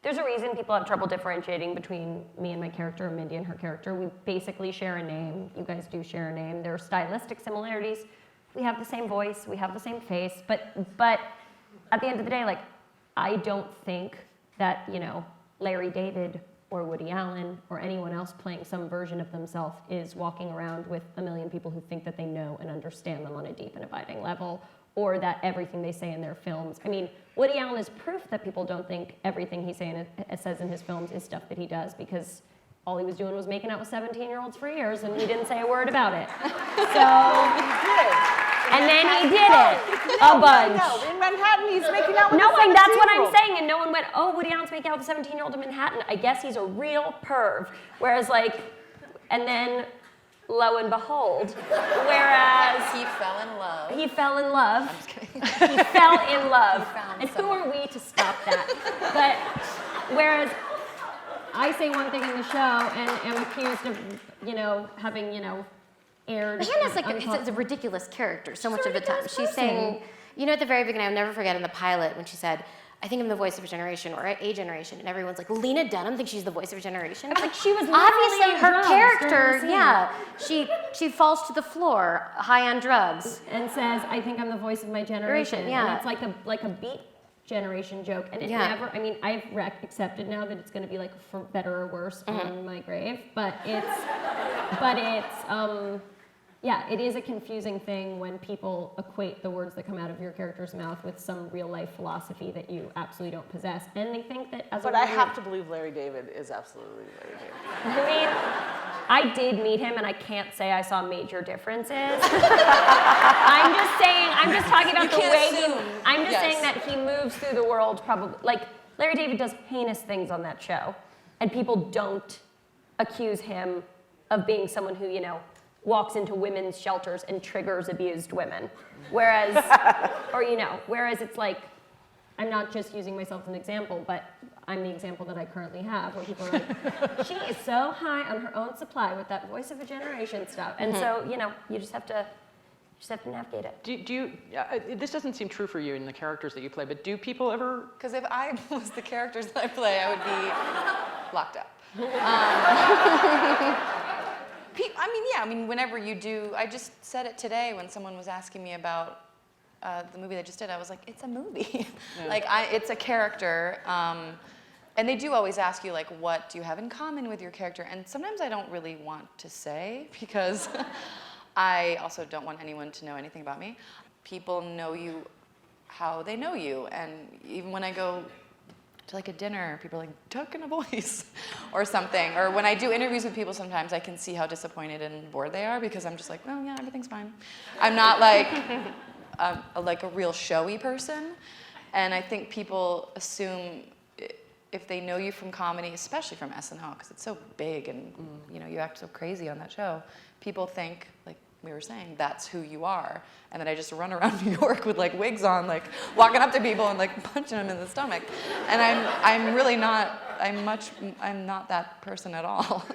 There's a reason people have trouble differentiating between me and my character and Mindy and her character. We basically share a name. You guys do share a name. There are stylistic similarities. We have the same voice. We have the same face. But at the end of the day, like, I don't think that, you know, Larry David or Woody Allen or anyone else playing some version of themselves is walking around with a million people who think that they know and understand them on a deep and abiding level, or that everything they say in their films. I mean, Woody Allen is proof that people don't think everything he says in his films is stuff that he does, because all he was doing was making out with 17-year-olds for years, and he didn't say a word about it. So, and then he did it a bunch. No, in Manhattan, he's making out with no, a 17-year-old. That's what I'm saying, and no one went, oh, Woody Allen's making out with a 17-year-old in Manhattan. I guess he's a real perv. Whereas, like, and then, lo and behold, whereas he fell in love. He fell in love. I'm just kidding. He fell in love. found And someone. who are we to stop that? But whereas I say one thing in the show and am accused of, you know, having, you know, aired. Hannah's like it's a ridiculous character so much of the time. She's person. saying, you know, at the very beginning, I'll never forget in the pilot when she said, I think I'm the voice of a generation or a generation, and everyone's like, Lena Dunham thinks she's the voice of a generation. It's like, she was obviously on her drugs character, during the yeah, she falls to the floor high on drugs. And says, I think I'm the voice of my generation. Yeah. And it's like a beat generation joke. And it Yeah. never, I mean, I've accepted now that it's going to be like for better or worse on my grave, but yeah, it is a confusing thing when people equate the words that come out of your character's mouth with some real life philosophy that you absolutely don't possess. And they think that as But a I woman, have to believe Larry David is absolutely Larry David. I mean, I did meet him, and I can't say I saw major differences. I'm just talking about You the can't way assume. I'm just Yes. saying that he moves through the world probably, like, Larry David does heinous things on that show, and people don't accuse him of being someone who, you know, walks into women's shelters and triggers abused women. Whereas, whereas it's like, I'm not just using myself as an example, but I'm the example that I currently have, where people are like, she is so high on her own supply with that voice of a generation stuff. And so, you know, you just have to navigate it. Do you this doesn't seem true for you in the characters that you play, but do people ever? Because if I was the characters that I play, I would be locked up. I mean, whenever you do, I just said it today when someone was asking me about the movie that I just did. I was like, it's a movie. Yeah. It's a character. And they do always ask you, like, what do you have in common with your character? And sometimes I don't really want to say, because I also don't want anyone to know anything about me. People know you how they know you. And even when I go to like a dinner, people are like, duck in a voice or something. Or when I do interviews with people, sometimes I can see how disappointed and bored they are, because I'm just like, oh yeah, everything's fine. I'm not like a real showy person. And I think people assume if they know you from comedy, especially from SNL, because it's so big and you know, you act so crazy on that show, people think, like we were saying, that's who you are. And then I just run around New York with like wigs on, like walking up to people and like punching them in the stomach. And I'm really not, I'm not that person at all.